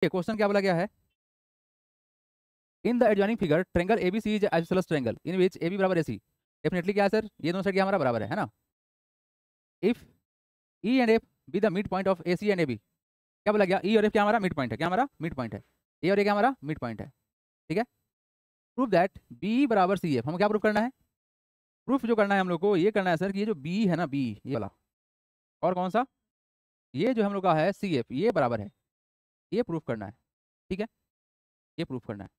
Question क्या बोला गया है, in the adjoining figure triangle ABC is isosceles triangle in which A B बराबर ए सी। डेफिनेटली क्या है सर, ये दोनों साइड क्या हमारा बराबर है ना। If E and F be the mid point of A C and A B, क्या बोला गया, ई और एफ क्या हमारा मिड पॉइंट है, क्या हमारा मिड पॉइंट है, ए और ए क्या हमारा मिड पॉइंट है। ठीक है, प्रूव दैट बी बराबर सी एफ, हम क्या प्रूव करना है, प्रूफ जो करना है हम लोग को ये करना है सर कि ये जो बी है ना, बी ये वाला, और कौन सा, ये जो हम लोग का है सी एफ, ये बराबर है, ये प्रूफ करना है। ठीक है, ये प्रूफ करना है।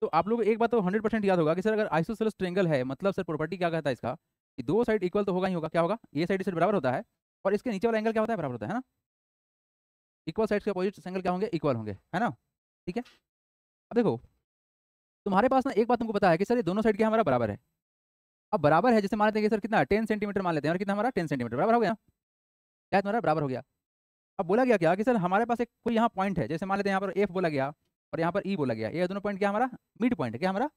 तो आप लोग को एक बात तो 100% याद होगा कि सर अगर आइसोसेलेस ट्रायंगल है मतलब सर प्रॉपर्टी क्या कहता है इसका, कि दो साइड इक्वल तो होगा ही होगा, क्या होगा, ये साइड बराबर होता है, और इसके नीचे वाला एंगल क्या होता है, बराबर होता है ना। इक्वल साइड्स के अपोजिट एंगल क्या होंगे, इक्वल होंगे, है ना। ठीक है, अब देखो तुम्हारे पास ना एक बात तुमको पता है कि सर ये दोनों साइड क्या हमारा बराबर है। अब बराबर है जैसे मान लेते हैं कि सर कितना 10 सेंटीमीटर मान लेते हैं, और कितना हमारा 10 सेंटीमीटर बराबर हो गया, क्या तुम्हारा बराबर हो गया। अब बोला गया क्या कि सर हमारे पास एक कोई यहाँ पॉइंट है, जैसे मान लेते हैं यहाँ पर एफ बोला गया और यहाँ पर ई बोला गया, ये दोनों पॉइंट क्या हमारा मिड पॉइंट है, क्या हमारा,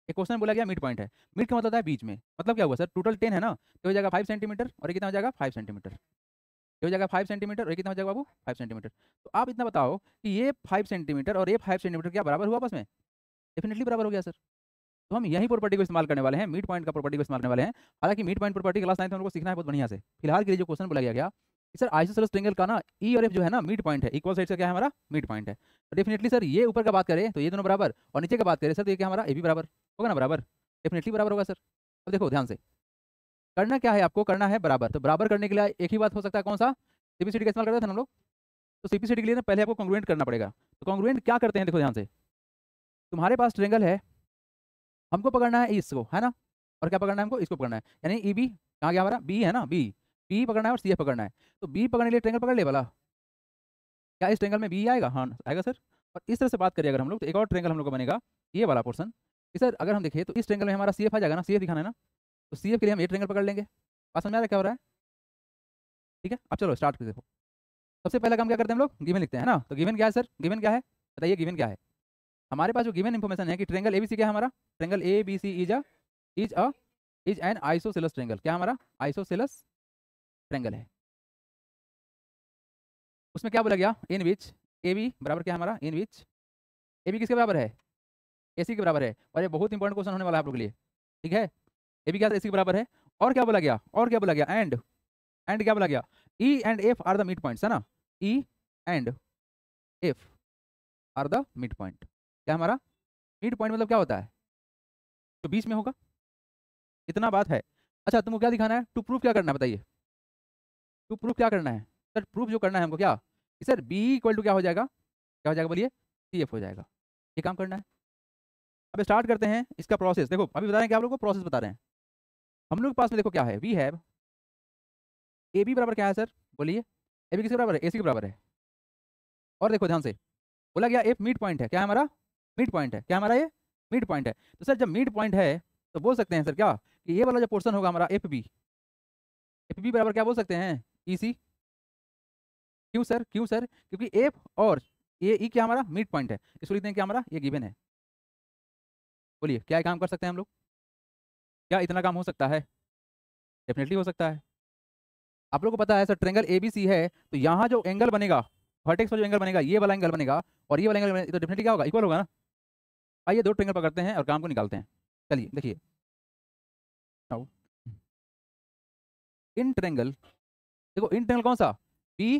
एक क्वेश्चन बोला गया मिड पॉइंट है। मिड का मतलब होता है बीच में, मतलब क्या हुआ सर, टोटल 10 है ना, तो हो जाएगा 5 सेंटीमीटर, और ये कितना हो जाएगा 5 सेंटीमीटर, ये हो जाएगा 5 सेंटीमीटर, और ये कितना हो जाएगा बाबू 5 सेंटीमीटर। तो आप इतना बताओ कि ये 5 सेंटीमीटर और ये 5 सेंटीमीटर क्या बराबर हुआ आपस में, डेफिनेटली बराबर हो गया सर। तो हम यही प्रॉपर्टी को इस्तेमाल करने वाले हैं, मिड पॉइंट का प्रॉपर्टी को इस्तेमाल करने वाले हैं। हालांकि मिड पॉइंट प्रॉपर्टी क्लास 9 में हमको सीखना है बहुत बढ़िया से, फिलहाल के लिए जो क्वेश्चन बोला गया क्या कि सर आइसोसेलेस ट्रायंगल का ना ई और एफ जो है ना मिड पॉइंट है, इक्वल साइड का क्या है हमारा मिड पॉइंट है। तो डेफिनेटली सर ये ऊपर का बात करें तो ये दोनों बराबर, और नीचे का बात करें सर तो ये क्या हमारा ए भी बराबर होगा ना, बराबर डेफिनेटली बराबर होगा सर। अब देखो ध्यान से करना क्या है, आपको करना है बराबर, तो बराबर करने के लिए एक ही बात हो सकता है, कौन सा, सीपीसीटी का इस्तेमाल करते थे ना हम लोग। तो सीपीसीटी के लिए ना पहले आपको कॉन्ग्रुएंट करना पड़ेगा। तो कॉन्ग्रुएंट क्या करते हैं, देखो ध्यान से, तुम्हारे पास ट्रायंगल है, हमको पकड़ना है इसको, है ना, और क्या पकड़ना है हमको, इसको पकड़ना है, यानी ई बी कहाँ गया हमारा, बी है ना, बी बी पकड़ना है और सी एफ पकड़ना है। तो बी पकड़ने के लिए ट्रायंगल पकड़ ले वाला, क्या इस ट्रायंगल में बी आएगा, हाँ आएगा सर। और इस तरह से बात करिए अगर हम लोग, तो एक और ट्रायंगल हम लोग का बनेगा, ये वाला पोर्सन कि सर अगर हम देखें तो इस ट्रायंगल में हमारा सी एफ आ जाएगा ना, सी एफ दिखाना है ना, तो सी एफ के लिए हम ये ट्रायंगल पकड़ लेंगे। बात समझ में आ रहा है क्या हो रहा है। ठीक है, अब चलो स्टार्ट कर देखो। सबसे पहला काम क्या करते हैं हम लोग, गिवन लिखते हैं ना। तो गिवन क्या है सर, गिवन क्या है बताइए, गिवन क्या है। हमारे पास जो गिवन इंफॉर्मेशन है कि ट्रायंगल एबीसी क्या है हमारा, triangle ABC is a is an isosceles triangle, क्या हमारा आइसोसेलेस ट्रायंगल है। उसमें क्या बोला गया, इन विच ए बी बराबर क्या है हमारा, इन विच ए बी किसके बराबर है, ए सी के बराबर है। और ये बहुत इंपॉर्टेंट क्वेश्चन होने वाला है आप लोग के लिए। ठीक है, ए बी क्या ए सी के बराबर है, और क्या बोला गया, और क्या बोला गया, एंड क्या बोला गया, ई and F R the mid points, है ना, ई and F R the mid point, क्या हमारा मिड पॉइंट मतलब क्या होता है, तो बीच में होगा, इतना बात है। अच्छा तुमको क्या दिखाना है, टू प्रूफ क्या करना है बताइए, टू प्रूफ क्या करना है सर, प्रूफ जो करना है हमको क्या कि सर बी इक्वल टू क्या हो जाएगा, क्या हो जाएगा बोलिए, सी एफ हो जाएगा, ये काम करना है। अब स्टार्ट करते हैं इसका प्रोसेस। देखो अभी बता रहे हैं कि आप लोग को प्रोसेस बता रहे हैं। हम लोग के पास में देखो क्या है, वी हैव ए बी बराबर क्या है सर, बोलिए, ए बी किसके बराबर है, ए सी के बराबर है। और देखो ध्यान से बोला गया एफ मिड पॉइंट है, क्या है हमारा मिड पॉइंट है, क्या हमारा ये मिड पॉइंट है। तो सर जब मिड पॉइंट है तो बोल सकते हैं सर क्या कि ये वाला जो पोर्शन होगा हमारा एफ बी बराबर क्या बोल सकते हैं, ई सी। क्यों सर, क्यों सर, क्योंकि एफ और ये ई क्या हमारा मिड पॉइंट है, इसको लिखते हैं क्या हमारा ये गिवन है। बोलिए क्या काम कर सकते हैं हम लोग, क्या इतना काम हो सकता है, डेफिनेटली हो सकता है। आप लोग को पता है सर ट्रायंगल एबीसी है, तो यहाँ जो एंगल बनेगा, वर्टेक्स पर जो एंगल बनेगा, ये वाला एंगल बनेगा और ये वाला एंगल बनेगा, तो डेफिनेटली क्या होगा, इक्वल होगा ना। आइए दो ट्रायंगल पकड़ते हैं और काम को निकालते हैं। चलिए देखिए, आओ इन ट्रायंगल, देखो इन ट्रायंगल कौन सा, बी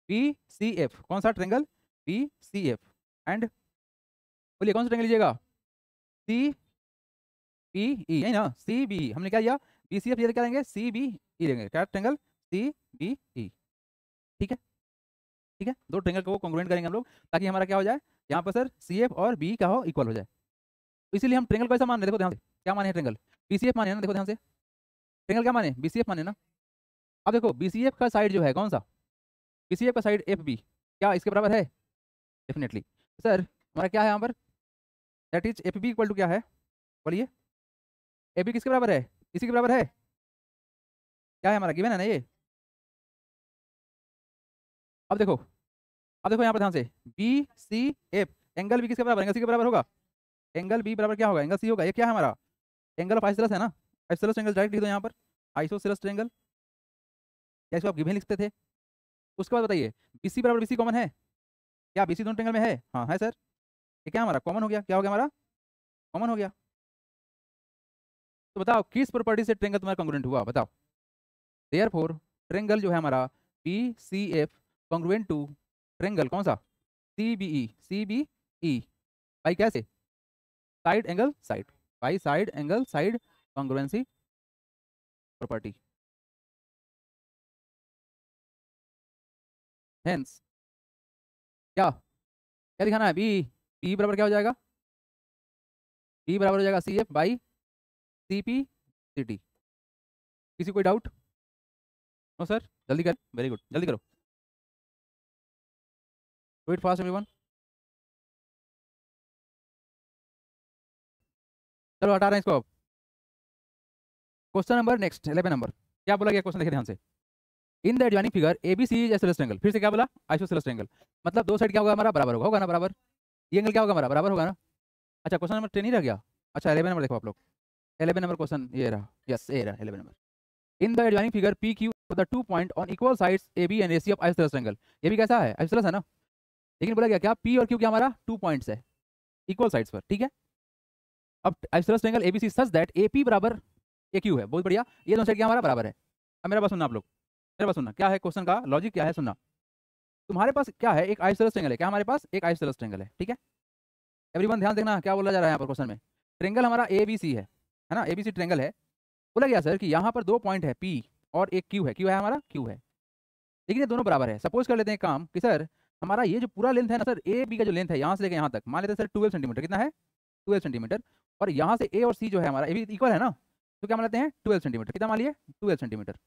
बी सी एफ, कौन सा triangle B C F, and बोलिए कौन सा ट्रायंगल लीजिएगा, सी बी ई, है ना, सी बी, हमने क्या लिया बी सी एफ, ये क्या लेंगे सी बी ई लेंगे, क्या ट्रायंगल सी बी ई। ठीक है, ठीक है, दो ट्रायंगल को कॉन्ग्रुएंट करेंगे हम लोग ताकि हमारा क्या हो जाए, यहाँ पर सर सी एफ और बी का हो इक्वल हो जाए। तो इसीलिए हम ट्रायंगल को ऐसा मान रहे, देखो ध्यान से क्या माने ट्रायंगल बी सी एफ माने ना, देखो ध्यान से ट्रायंगल क्या माने बी सी एफ माने ना। अब देखो बी सी एफ का साइड जो है कौन सा, बी सी एफ का साइड एफ बी क्या इसके बराबर है, डेफिनेटली सर हमारा क्या है यहाँ पर, that is F B equal to क्या है, बोलिए ए बी किसके बराबर है, इसी के बराबर है, क्या है हमारा गिवन है ना ये। अब देखो, अब देखो यहाँ पर ध्यान से B C F, angle B किसके बराबर, एंगल सी के बराबर होगा, एंगल बी बराबर क्या होगा, एंगल सी होगा। ये क्या है हमारा एंगल ऑफ आइसोसेलेस है ना, आइसोसेलेस एंगल डायरेक्ट लिख दो यहाँ पर, आइसोसेलेस ट्रायंगल, या इसको आप गिवन लिखते थे। उसके बाद बताइए बी सी बराबर बी सी कॉमन है, क्या बीसी दोनों ट्रेंगल में है? हाँ है सर। ये क्या हमारा कॉमन हो गया, क्या हो गया हमारा कॉमन हो गया। तो बताओ किस प्रॉपर्टी से ट्रेंगल तुम्हारा कॉन्ग्रुएंट हुआ, बताओ। देयरफॉर ट्रेंगल जो है हमारा B C F congruent to triangle कौन सा, सी बी ई भाई कैसे, side angle side, by side angle side congruency property. Hence क्या क्या दिखाना है, बी बी बराबर क्या हो जाएगा, बी बराबर हो जाएगा C F by C P C T. किसी कोई डाउट? नो सर, जल्दी कर, वेरी गुड, जल्दी करो, डू इट फास्ट एवरीवन। चलो हटा रहे हैं इसको अब। क्वेश्चन नंबर नेक्स्ट 11 नंबर, क्या बोला गया क्वेश्चन, देखिए ध्यान से। इन the adjoining figure ABC is isosceles triangle, फिर से क्या बोला, आइसोसेलेस ट्रायंगल, मतलब दो साइड क्या होगा हमारा, बराबर होगा, होगा ना बराबर, ये एंगल क्या होगा हमारा, बराबर होगा ना। अच्छा क्वेश्चन नंबर 10 ही रह गया। अच्छा 11 नंबर देखो आप लोग, 11 नंबर क्वेश्चन ये रहा, यस ये रहा 11 number. In the adjoining figure P Q the 2 point on equal sides A B and A C of isosceles triangle, ये भी कैसा है, आइसोसेलेस है ना। लेकिन बोला गया क्या, पी और क्यू क्या हमारा 2 पॉइंट्स है इक्वल साइड्स पर, ठीक है। अब isosceles triangle ABC such that AP बराबर ए क्यू है, बहुत बढ़िया, ये दोनों साइड क्या हमारा बराबर है। अब मेरा बात सुनना आप लोग, मेरा बात सुनना, क्या है क्वेश्चन का लॉजिक, क्या है सुनना। तुम्हारे पास क्या है, एक आइसोसेलेस ट्रायंगल है, क्या हमारे पास एक आइसोसेलेस ट्रायंगल है, ठीक है। एवरीवन ध्यान देखना क्या बोला जा रहा है यहाँ पर क्वेश्चन में, ट्रायंगल हमारा ए बी सी है ना, ए बी सी ट्रायंगल है। बोला गया सर कि यहाँ पर 2 पॉइंट है पी और एक क्यू है, क्यू है हमारा क्यू है, लेकिन ये दोनों बराबर है। सपोज कर लेते हैं काम कि सर हमारा ये जो पूरा लेंथ है ना सर, ए बी का जो लेंथ है यहाँ से लेकर यहाँ तक, मान लेते हैं सर 12 सेंटीमीटर, कितना है 12 सेंटीमीटर, और यहाँ से ए और सी जो है हमारा, ए भी इक्वल है ना, तो क्या मान लेते हैं 12 सेंटीमीटर, कितना मान लिए 12 सेंटीमीटर।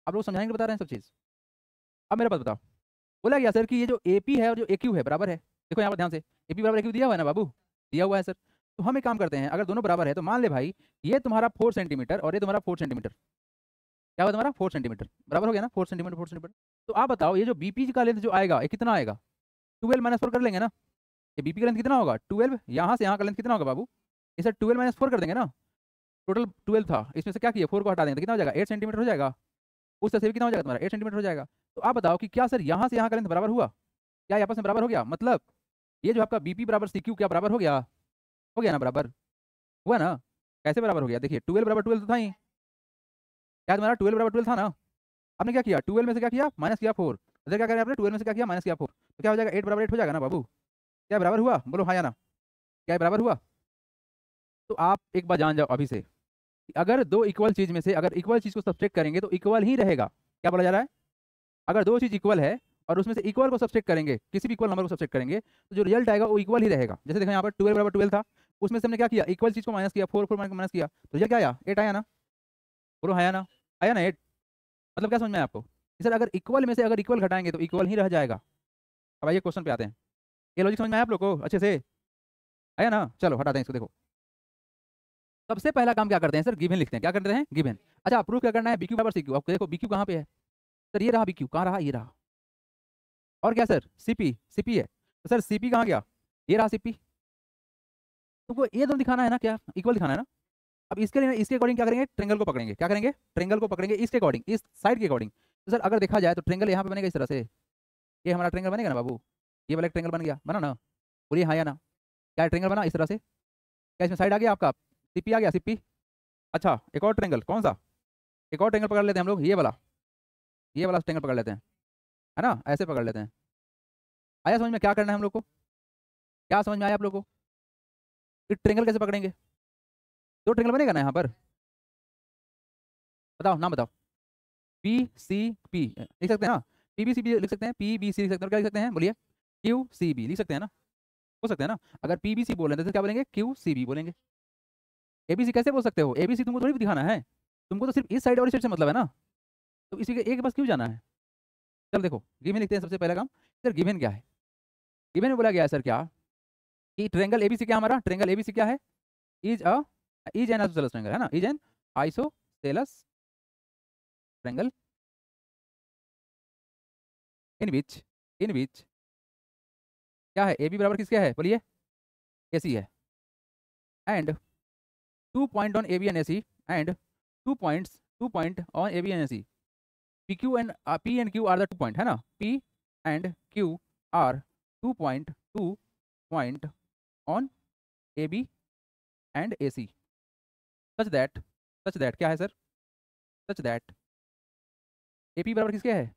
आप लोग समझाएंगे, बता रहे हैं सब चीज़। अब मेरे पास बताओ, बोला गया सर कि ये जो ए पी है और जो ए क्यू है बराबर है, देखो यहाँ पर ध्यान से, ए पी बराबर ए क्यू दिया हुआ है ना बाबू, दिया हुआ है सर। तो हम एक काम करते हैं, अगर दोनों बराबर है तो मान ले भाई ये तुम्हारा 4 सेंटीमीटर और ये तुम्हारा 4 सेंटीमीटर, क्या हुआ तुम्हारा 4 सेंटीमीटर, बराबर हो गया ना, 4 सेंटीमीटर 4 सेंटीमीटर। तो आप बताओ ये जो बीपी का लेंथ जो आएगा ये कितना आएगा, 12 माइनस 4 कर लेंगे ना, ये बीपी का लेंथ कितना होगा 12, यहाँ से यहाँ का लेंथ कितना होगा बाबू, इसे 12 माइनस 4 कर देंगे ना, टोटल 12 था, इसमें से क्या किया 4 को हटा देंगे तो कितना हो जाएगा 8 सेंटीमीटर हो जाएगा, उस तरह से भी कितना हो जाएगा तुम्हारा 8 सेंटीमीटर हो जाएगा। तो आप बताओ कि क्या सर यहाँ से यहाँ का लेंथ बराबर हुआ, क्या ये आपस में बराबर हो गया, मतलब ये जो आपका बीपी बराबर सी क्यू क्या बराबर हो गया ना बराबर, हुआ ना। कैसे बराबर हो गया, देखिए 12 बराबर 12 तो था ही, क्या तुम्हारा 12 बराबर 12 था ना, आपने क्या किया 12 में से क्या किया माइनस किया 4, इधर क्या करें आपने 12 में से क्या किया माइनस किया 4, तो क्या हो जाएगा 8 बराबर 8 हो जाएगा ना बाबू, क्या बराबर हुआ, बोलो हाँ या ना, क्या बराबर हुआ। तो आप एक बार जान जाओ अभी से, अगर दो इक्वल चीज में से अगर इक्वल चीज को सब्सट्रैक्ट करेंगे तो इक्वल ही रहेगा, क्या बोला जा रहा है, अगर दो चीज इक्वल है और उसमें से इक्वल को सब्सट्रैक्ट करेंगे, किसी भी इक्वल नंबर को सब्सट्रैक्ट करेंगे तो जो रिजल्ट आएगा वो इक्वल ही रहेगा। जैसे देखो यहाँ पर 12 बराबर 12 था, उसमें से हमने क्या किया इक्वल चीज को माइनस किया, 4 4 माइनस किया, तो रिजल्ट क्या आया 8 आया ना, बोलो आया ना, आया ना 8। मतलब क्या समझ में आया आपको कि सर अगर इक्वल में से अगर इक्वल घटाएंगे तो इक्वल ही रह जाएगा। अब आइए क्वेश्चन पे आते हैं, ये लॉजिक समझ में आया आप लोग को अच्छे से, आया ना, चलो हटाते हैं इसको। देखो सबसे पहला काम क्या करते हैं सर, गिवन लिखते हैं, क्या करते हैं गिवन। अच्छा प्रूफ क्या करना है, बीक्यू बराबर सीक्यू, आपको देखो बीक्यू कहाँ पे है सर, ये रहा बीक्यू, कहाँ रहा ये रहा, और क्या सर सीपी, सीपी है तो सर सीपी कहाँ गया, ये रहा सीपी, तुमको ये दोनों दिखाना है ना, क्या इक्वल दिखाना है ना। अब इसके लिए इसके अकॉर्डिंग क्या करेंगे, ट्रेंगल को पकड़ेंगे, क्या करेंगे ट्रेंगल को पकड़ेंगे इसके अकॉर्डिंग, इस साइड के अकॉर्डिंग। तो सर अगर देखा जाए तो ट्रेंगल यहाँ पे बनेगा इस तरह से, ये हमारा ट्रेंगल बनेगा ना बाबू, ये वाला ट्रेंगल बन गया, बना ना, बोलिए हाँ या ना, क्या ट्रेंगल बना इस तरह से, क्या इसमें साइड आ गया आपका, सीपी आ गया सीपी। अच्छा एक और ट्रेंगल कौन सा, एक और ट्रेंगल पकड़ लेते हैं हम लोग, ये वाला ट्रेंगल पकड़ लेते हैं, है ना, ऐसे पकड़ लेते हैं। आया समझ में क्या करना है हम लोग को, क्या समझ में आया आप लोग को, कि ट्रेंगल कैसे पकड़ेंगे, दो ट्रेंगल बनेगा ना यहाँ पर, बताओ नाम बताओ, पी सी पी लिख सकते हैं ना, पी बी सी बी लिख सकते हैं, पी बी सी लिख सकते हैं, क्या लिख सकते हैं बोलिए क्यू सी बी लिख सकते हैं ना, हो सकते हैं ना। अगर पी बी सी बोल रहे हैं तो क्या बोलेंगे क्यू सी बी बोलेंगे। ए बी सी कैसे बोल सकते हो, ए बी सी तुमको थोड़ी दिखाना है, तुमको तो सिर्फ इस साइड और इस साइड से मतलब है ना, तो इसी के एक बस क्यों जाना है। चल देखो गिवन लिखते हैं सबसे पहला काम, सर गिवन क्या है, गिवन में बोला गया है सर क्या, कि ट्रेंगल एबीसी क्या हमारा, ट्रेंगल एबीसी क्या है, is a is an isosceles triangle है ना, is an isosceles triangle in which क्या है, ए बी बराबर किसका है बोलिए ए सी है, and 2 point on A B and A C, and 2 point on A B and A C, P Q and P and Q are the 2 point है ना, P and Q are 2 point on AB and AC such that क्या है sir, such that AP बराबर किसके है,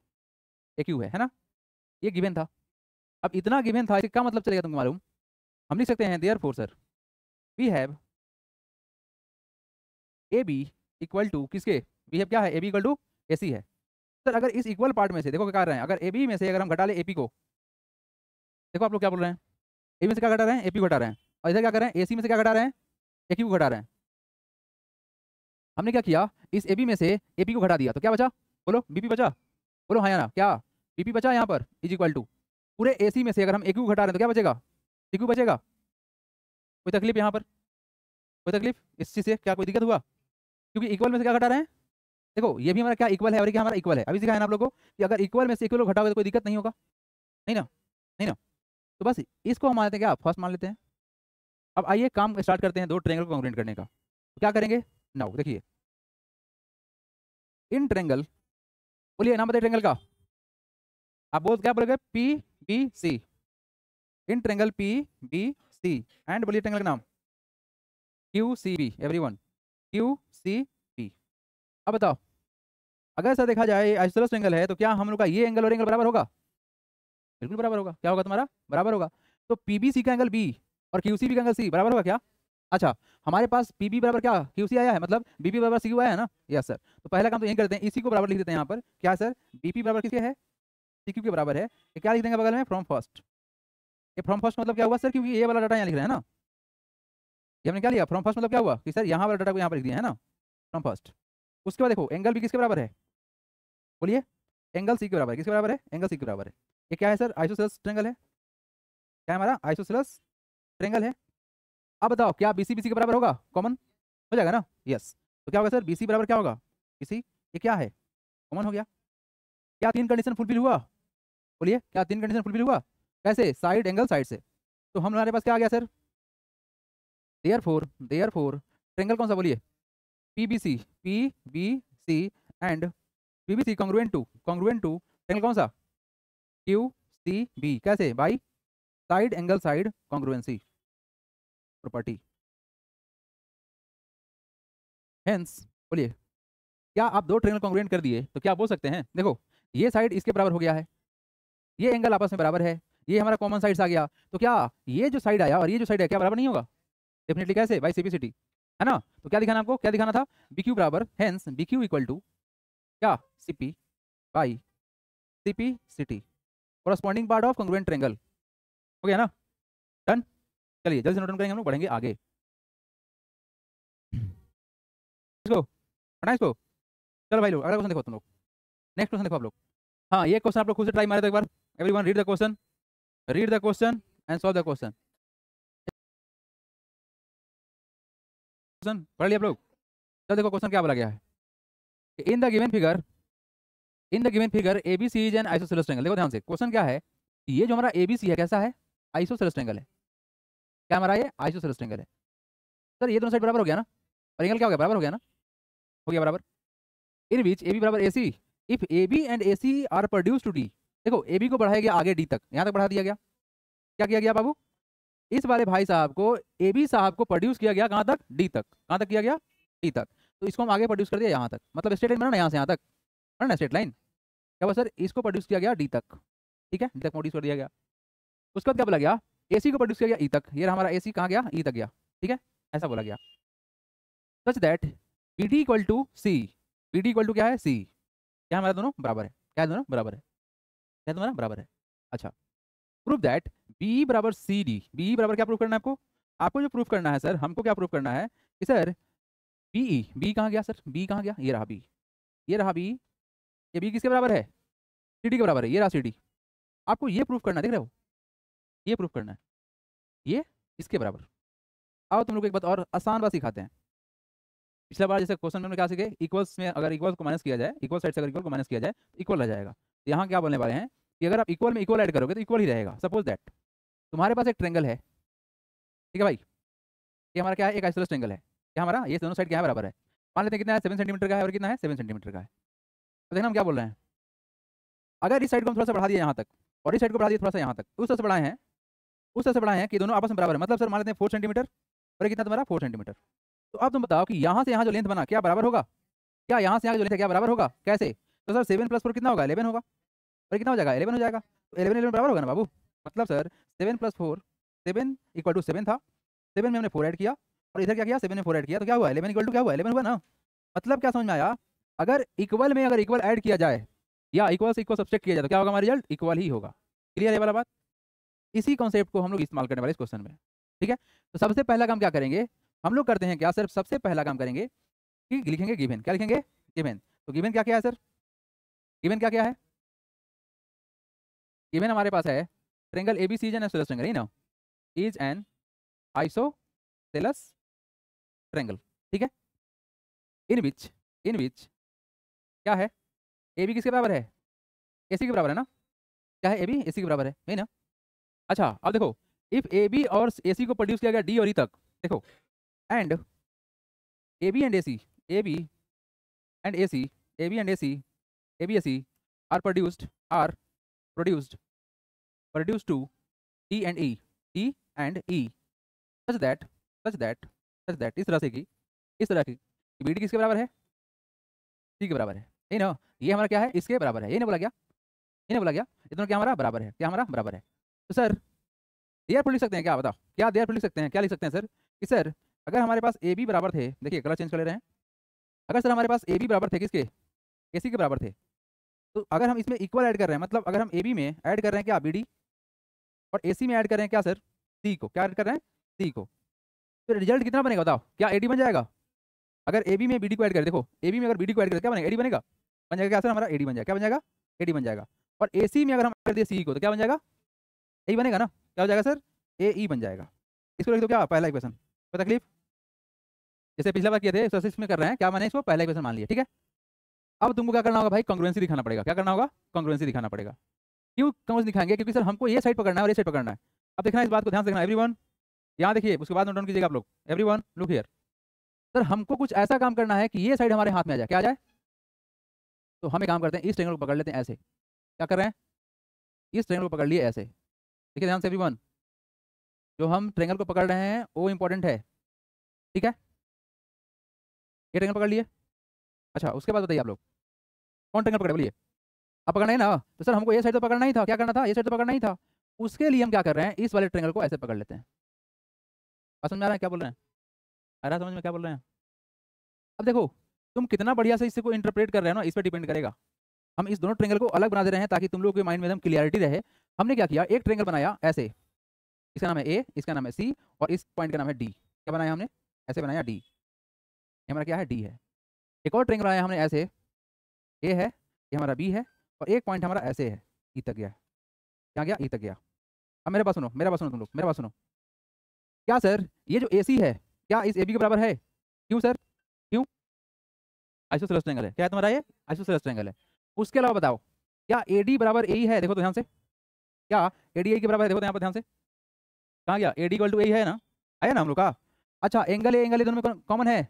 AQ है ना, ये गिवन था। अब इतना गिवन था, इसका मतलब चलेगा तुमको मालूम, हम लिख सकते हैं therefore sir we have AB equal to किसके, वी हैव क्या है, AB इक्वल टू AC है। सर अगर इस इक्वल पार्ट में से देखो क्या कर रहे हैं, अगर AB में से अगर हम घटा ले AP को, देखो आप लोग क्या बोल रहे हैं, AB में से क्या घटा रहे हैं, AP को घटा रहे हैं, और इधर क्या कर रहे हैं, AC में से क्या घटा रहे हैं, AQ को घटा रहे हैं। हमने क्या किया, इस AB में से AP को घटा दिया तो क्या बचा, बोलो BP बचा, बोलो हाँ या ना, क्या BP बचा यहाँ पर इज इक्वल टू, पूरे AC में से अगर हम AQ को घटा रहे हैं तो क्या बचेगा, CQ बचेगा। कोई तकलीफ यहाँ पर, कोई तकलीफ इस चीज़ से, क्या कोई दिक्कत हुआ, क्योंकि इक्वल में से क्या घटा रहे हैं, देखो ये भी हमारा क्या इक्वल है और ये क्या हमारा इक्वल है, अभी सिखाया ना आप लोगों को कि अगर इक्वल में से इक्वल को घटाओगे तो कोई दिक्कत नहीं होगा, नहीं ना, नहीं ना। तो बस इसको हम मान लेते हैं, क्या फर्स्ट मान लेते हैं। अब आइए काम स्टार्ट करते हैं दो ट्रायंगल को कॉन्ग्रुएंट करने का। तो क्या करेंगे, नाउ देखिए इन ट्रायंगल, बोलिए नाम बताइए ट्रायंगल का, आप बोल क्या बोलोगे, PBC, in triangle PBC and बोलिए ट्रायंगल का नाम QCB, एवरीवन QCB। अब बताओ अगर ऐसा देखा जाए आइसोसेलेस ट्रायंगल है तो क्या हम लोग का ये एंगल और एंगल बराबर होगा, बिल्कुल बराबर होगा, क्या होगा तुम्हारा, बराबर होगा। तो PBC का एंगल B और QCB का एंगल C बराबर होगा क्या, अच्छा हमारे पास PB बराबर क्या QC आया है, मतलब BP बराबर CQ आया है ना, यस सर। तो पहला काम तो यही करते हैं, इसी को बराबर लिख देते हैं यहाँ पर, क्या सर BP बराबर किसके है, CQ के बराबर है, ये क्या लिख देंगे बगल में, फ्रॉम फर्स्ट। ये फ्रॉम फर्स्ट मतलब क्या हुआ सर, क्योंकि ये वाला डाटा यहाँ लिख रहे हैं ना, ये हमने क्या लिया फ्रॉम फर्स्ट, मतलब क्या हुआ कि सर यहाँ वाला डाटा को यहाँ पर लिख दिया है ना, फ्रॉम फर्स्ट। उसके बाद देखो एंगल भी किसके बराबर है, बोलिए एंगल C के बराबर है, किसके बराबर है, एंगल C के बराबर है। ये क्या है सर, आइसोसेलेस ट्रायंगल है, क्या है हमारा आइसोसेलेस ट्रायंगल है। अब बताओ क्या BC BC के बराबर होगा, कॉमन हो जाएगा ना, यस। तो क्या होगा सर, BC बराबर क्या होगा, BC, ये क्या है, कॉमन हो गया। क्या तीन कंडीशन फुलफिल हुआ, बोलिए क्या तीन कंडीशन फुलफिल हुआ, कैसे, साइड एंगल साइड से। तो हम हमारे पास क्या आ गया सर, देयरफॉर ट्रायंगल कौन सा, बोलिए PBC and PBC congruent to triangle कौन सा, QCB, कैसे, by side angle side congruency property. Hence बोलिए क्या आप दो ट्रायंगल कॉन्ग्रुएंट कर दिए तो क्या बोल सकते हैं, देखो ये साइड इसके बराबर हो गया है, ये एंगल आपस में बराबर है, ये हमारा कॉमन साइड्स आ गया, तो क्या ये जो साइड आया और ये जो साइड है क्या बराबर नहीं होगा, डेफिनेटली, कैसे, बाई CPCT, है ना। तो क्या दिखाना आपको, क्या दिखाना था, BQ बराबर, हेंस BQ इक्वल टू क्या CP by CPCT, corresponding part of congruent triangle, हो गया ना, डन। चलिए जल्दी से नोट डाउन करेंगे, हम लोग बढ़ेंगे आगे, इसको पढ़ा इसको, चलो भाई लोग अगला क्वेश्चन देखो तुम लोग, नेक्स्ट क्वेश्चन देखो आप लोग। हाँ ये क्वेश्चन आप लोग खुद से ट्राई मारे तो एक बार, everyone read the question and solve the question. Question पढ़ लिया आप लोग, चलो देखो क्वेश्चन क्या बोला गया है, in the given figure ABC is an isosceles triangle. देखो ध्यान से क्वेश्चन क्या है, ये जो हमारा ABC है कैसा है, आइसोसेलेस ट्रायंगल है, क्या हमारा ये आइसोसेलेस ट्रायंगल है। सर ये दोनों साइड बराबर हो गया ना, और एंगल क्या हो गया, बराबर हो गया ना, हो गया बराबर। इन विच AB बराबर AC, if AB and AC are produce to D, देखो AB को बढ़ाया गया आगे D तक, यहाँ तक बढ़ा दिया गया, क्या किया गया बाबू, इस वाले भाई साहब को AB साहब को प्रोड्यूस किया गया कहाँ तक, D तक, कहाँ तक किया गया, D तक। तो इसको हम आगे प्रोड्यूस कर दिया यहाँ तक, मतलब स्ट्रेट लाइन बना ना, यहाँ से यहाँ तक बना ना स्ट्रेट लाइन, क्या हुआ सर, इसको प्रोड्यूस किया गया D तक, ठीक है, D तक प्रोड्यूस कर दिया गया। उसके बाद क्या बोला गया, AC को प्रोड्यूस किया गया E तक, ये हमारा AC कहाँ गया, E तक गया, ठीक है, ऐसा बोला गया। Such that BD equal to C, BD equal to क्या है, C, क्या हमारा दोनों बराबर है, क्या है दोनों बराबर है, क्या तुम्हारा बराबर है। अच्छा प्रूव दैट B बराबर CD, B बराबर क्या प्रूव करना है आपको, आपको जो प्रूव करना है सर, हमको क्या प्रूव करना है कि सर BE, B कहाँ गया सर, B कहाँ गया, ये रहा B, ये रहा B, ये B किसके बराबर है, CD के बराबर है, ये रहा CD। आपको ये प्रूव करना है, देख रहे हो, ये प्रूव करना है, ये इसके बराबर। आओ तुम लोग एक बात और आसान बात सिखाते हैं। पिछला बार जैसे क्वेश्चन में क्या सीखे, इक्वल्स में अगर इक्वल को माइनस किया जाए, इक्वल साइड से अगर इक्वल को माइनस किया जाए तो इक्वल रह जाएगा। तो यहाँ क्या बोलने वाले हैं कि अगर आप इक्वल में इक्वल ऐड करोगे तो इक्वल ही रहेगा। सपोज दैट तुम्हारे पास एक ट्रायंगल है, ठीक है भाई, ये हमारा क्या है, एक आइसोसेलेस ट्रायंगल है, क्या हमारा ये दोनों साइड क्या है, बराबर है। मान लेते हैं कितना है, 7 सेंटीमीटर का है और कितना है, 7 सेंटीमीटर का है। तो देखना हम क्या बोल रहे हैं, अगर इस साइड को हम थोड़ा सा बढ़ा दिया यहाँ तक, और इस साइड को बढ़ा दिया थोड़ा सा यहाँ तक, उस तरह से बढ़ाए हैं, उस तरह से बढ़ाए हैं कि दोनों आपस में बराबर है। मतलब सर मान लेते हैं 4 सेंटीमीटर और ये कितना तुम्हारा 4 सेंटीमीटर। तो अब तुम बताओ कि यहाँ से यहाँ जो लेंथ बना क्या बराबर होगा, क्या यहाँ से यहाँ जो लेंथ है क्या बराबर होगा, कैसे? तो सर 7 + 4 कितना होगा 11 होगा, और कितना हो जाएगा 11 हो जाएगा। तो 11 11 बराबर होगा ना बाबू। मतलब सर 7 + 4 7 = 7 था, 7 में हमने 4 ऐड किया और इधर क्या किया 7 में 4 ऐड किया, तो क्या हुआ 11 = क्या हुआ 11 हुआ ना। मतलब क्या समझ में आया, अगर इक्वल में अगर इक्वल ऐड किया जाए या इक्वल से इक्वल सब्सट्रैक्ट किया जाए तो क्या होगा हमारा रिजल्ट इक्वल ही होगा। क्लियर है वाला बात? इसी कॉन्सेप्ट को हम लोग इस्तेमाल करने वाले इस क्वेश्चन में। ठीक है, तो सबसे पहला काम क्या करेंगे हम लोग करते हैं क्या सर, सबसे पहला काम करेंगे कि लिखेंगे गिवन। क्या लिखेंगे गिवन। तो गिवन क्या क्या है सर, गिवन क्या क्या है, गिवन हमारे पास है triangle ABC is an isosceles triangle, ही ना, इज एन आइसोसेलेस ट्रायंगल। ठीक है, इन विच क्या है, ए बी किसके बराबर है, ए सी के बराबर है ना, क्या है ए बी ए सी के बराबर है ना। अच्छा अब देखो, इफ ए बी और ए सी को प्रोड्यूस किया गया डी और ई तक, देखो and A B and A C, A B and A C, A B and A C, A B A C are produced to D and E, D and E, such that such that such that इस तरह से की, इस तरह की B D किसके बराबर है, सी के बराबर है, ये ना, ये हमारा क्या है इसके बराबर है, ये ना बोला गया, ये ना बोला गया, ये दोनों क्या हमारा बराबर है, क्या हमारा बराबर है। तो सर देयरफॉर लिख सकते हैं क्या, बताओ क्या देयरफॉर लिख सकते हैं, क्या लिख सकते हैं सर कि सर अगर हमारे पास ए बी बराबर थे, देखिए कलर चेंज कर ले रहे हैं, अगर सर हमारे पास ए बी बराबर थे किसके, ए सी के बराबर थे, तो अगर हम इसमें इक्वल ऐड कर रहे हैं, मतलब अगर हम ए बी में ऐड कर रहे हैं क्या बी डी और ए सी में ऐड कर रहे हैं क्या सर सी को, क्या ऐड कर रहे हैं सी को, तो रिजल्ट कितना बनेगा बताओ, क्या ए डी बन जाएगा। अगर ए बी में बी डी को ऐड करें, देखो ए बी में अगर बी डी को ऐड करें क्या बनेगा, ए डी बनेगा, बन जाएगा क्या सर हमारा ए डी बन जाएगा, क्या बन जाएगा ए डी बन जाएगा। और ए सी में अगर हम कर दिए सी को तो क्या बन जाएगा ए बनेगा ना, क्या हो जाएगा सर ए ई बन जाएगा। इसको लिख दो क्या पहला इक्वेशन, कोई तकलीफ, जैसे पिछला बार किए थे तो इसमें कर रहे हैं क्या, मैंने इसको पहला इक्वेशन मान लिया। ठीक है, अब तुमको क्या करना होगा भाई, कॉन्ग्रुएंसी दिखाना पड़ेगा, क्या करना होगा कॉन्ग्रुएंसी दिखाना पड़ेगा। क्यों कॉन्ग्रुएंसी दिखाएंगे, क्योंकि सर हमको ये साइड पकड़ना है और ये साइड पकड़ना है। अब देखना इस बात को ध्यान से देखना एवरीवन, यहाँ देखिए उसके बाद नोट डाउन कीजिएगा आप लोग, एवरीवन लुक हियर। सर हमको कुछ ऐसा काम करना है कि ये साइड हमारे हाथ में आ जाए, क्या आ जाए, तो हम एक काम करते हैं इस ट्रायंगल को पकड़ लेते हैं ऐसे, क्या कर रहे हैं इस ट्रायंगल को पकड़ लिए ऐसे, देखिए ध्यान से एवरीवन, जो हम ट्रायंगल को पकड़ रहे हैं वो इंपॉर्टेंट है। ठीक है, ये ट्रायंगल पकड़ लिए, अच्छा उसके बाद बताइए आप लोग कौन ट्रायंगल पकड़े बोलिए, आप पकड़ना है ना, तो सर हमको ये साइड तो पकड़ना ही था, क्या करना था ये साइड तो पकड़ना ही था, उसके लिए हम क्या कर रहे हैं इस वाले ट्रायंगल को ऐसे पकड़ लेते हैं। समझ में आ रहा है क्या बोल रहे हैं, आ रहा है समझ में क्या बोल रहे हैं। अब देखो तुम कितना बढ़िया से इसको इंटरप्रेट कर रहे हो ना, इस पर डिपेंड करेगा। हम इस दोनों ट्रायंगल को अलग बना दे रहे हैं ताकि तुम लोगों के माइंड में एकदम क्लियरिटी रहे। हमने क्या किया, एक ट्रायंगल बनाया ऐसे, इसका नाम है ए, इसका नाम है सी और इस पॉइंट का नाम है डी, क्या बनाया हमने ऐसे बनाया डी, ये हमारा क्या है डी है। एक और ट्रायंगल बनाया हमने ऐसे, ए है ये हमारा बी है और एक पॉइंट हमारा ऐसे है ई तक गया, क्या गया ई तक गया। अब मेरे पास सुनो, मेरा बात सुनो तुम लोग, मेरा बात सुनो, क्या सर ये जो ए सी है क्या इस ए बी के बराबर है, क्यों सर क्यों, आइसोसेलेस ट्रायंगल है, क्या है तुम्हारा ये आइसोसेलेस ट्रायंगल है। उसके अलावा बताओ क्या ए डी बराबर ए है, देखो तो ध्यान से, क्या ए डी ए के बराबर है, देखो तो यहाँ पर ध्यान से, कहाँ गया ए डी इक्वल टू ए है ना, आया ना हम लोग का। अच्छा एंगल ए दोनों में कॉमन है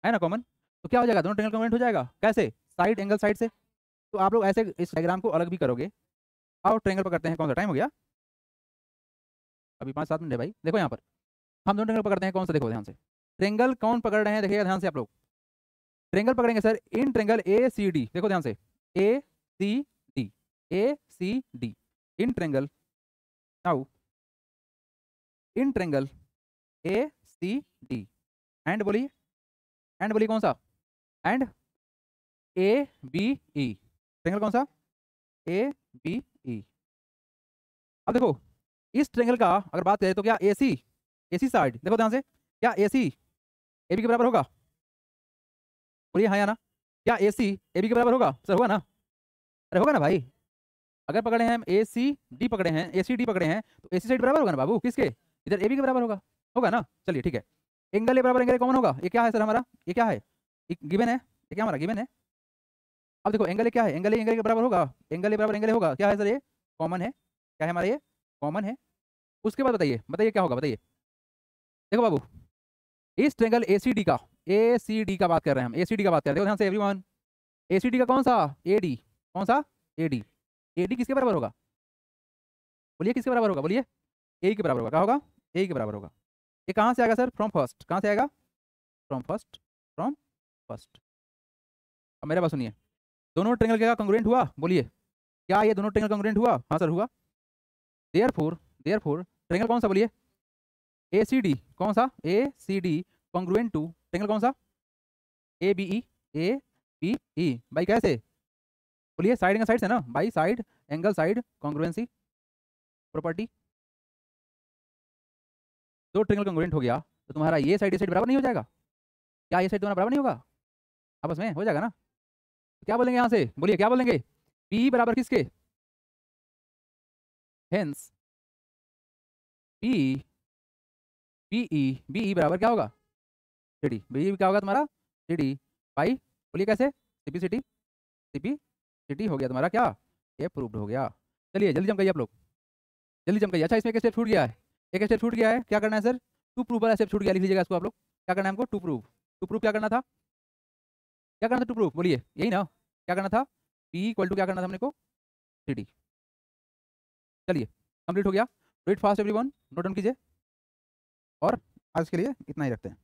ना कॉमन, तो क्या हो जाएगा दोनों ट्रायंगल कॉन्ग्रुएंट हो जाएगा, कैसे साइड एंगल साइड से। तो आप लोग ऐसे इस डायग्राम को अलग भी करोगे। आओ ट्रायंगल पकड़ते हैं, कौन सा टाइम हो गया अभी 5-7 मिनट है भाई, देखो यहाँ पर हम दोनों ट्रायंगल पकड़ते हैं, कौन सा देखो ध्यान से, ट्रायंगल कौन पकड़ रहे हैं देखिएगा ध्यान से आप लोग, ट्रायंगल पकड़ेंगे sir in triangle A C D, देखो ध्यान से A C D, A C D in triangle, now in triangle A C D and बोलिए कौन सा, and A B E, triangle कौन सा ए बी ई। अब देखो इस ट्रायंगल का अगर बात करें तो क्या ए सी साइड, देखो ध्यान से, क्या ए सी ए बी के बराबर होगा, बोलिए हाँ या ना, क्या ए सी ए बी के बराबर होगा सर, होगा ना, अरे होगा ना भाई, अगर पकड़े हैं हम ए सी डी पकड़े हैं, ए सी डी पकड़े हैं तो ए सी साइड बराबर होगा ना बाबू किसके, इधर ए बी के बराबर होगा ना। चलिए ठीक है, एंगल ए बराबर एंगल ए कॉमन होगा, ये क्या है सर हमारा, ये क्या है गिवन है, ये क्या हमारा गिवन है। अब देखो एंगल ए क्या है, एंगल ए के बराबर होगा, एंगल ए बराबर एंगल ए होगा, क्या है सर ये कॉमन है, क्या है हमारा ये कॉमन है। उसके बाद बताइए क्या होगा, बताइए देखो बाबू इस ट्रायंगल ए सी डी का बात कर रहे हैं हम, ए सी डी का बात कर रहे हैं, देखो ध्यान से एवरीवन, ए सी डी का कौन सा ए डी, कौन सा ए डी, AD किसके बराबर होगा? बोलिए किसके बराबर होगा? बोलिए ए के बराबर होगा। क्या होगा? ए के बराबर होगा। ये कहाँ से आएगा सर? From first. कहाँ से आएगा? From first. From first. अब मेरे पास सुनिए, दोनों ट्रेंगल क्या कंग्रुएंट हुआ? बोलिए क्या ये दोनों ट्रेंगल कंग्रुएंट हुआ? हाँ सर हुआ। देयरफॉर ट्रेंगल कौन सा? बोलिए ACD। कौन सा? ACD कंग्रुएंट टू ट्रेंगल कौन सा? ABE। ABE भाई कैसे? बोलिए साइड एंगल साइड से ना भाई, side angle side congruency property. दो ट्रेंगल कॉन्ग्रुएंट हो गया तो तुम्हारा ये साइड बराबर नहीं हो जाएगा? क्या ये साइड तुम्हारा बराबर नहीं होगा? आपस में हो जाएगा ना? तो क्या बोलेंगे यहाँ से? बोलिए क्या बोलेंगे? P बराबर किसके? हेंस P BE बराबर क्या होगा? CD। BE क्या होगा तुम्हारा? CD भाई। बोलिए कैसे? CP हो गया तुम्हारा क्या? ये प्रूव्ड हो गया। चलिए जल्दी जम गई आप लोग, जल्दी जम गई। अच्छा इसमें एक स्टेप छूट गया है, एक स्टेप छूट गया है। क्या करना है सर? टू प्रूव वाला स्टेप छूट गया, लिख लीजिएगा इसको आप लोग। क्या करना है हमको? To prove. टू प्रूव क्या करना था? क्या करना था टू प्रूव? बोलिए यही ना? क्या करना था? P इक्वल टू क्या करना था हमने को? CD। चलिए कंप्लीट हो गया। Do it fast everyone, note down कीजिए। और आज के लिए इतना ही रखते हैं।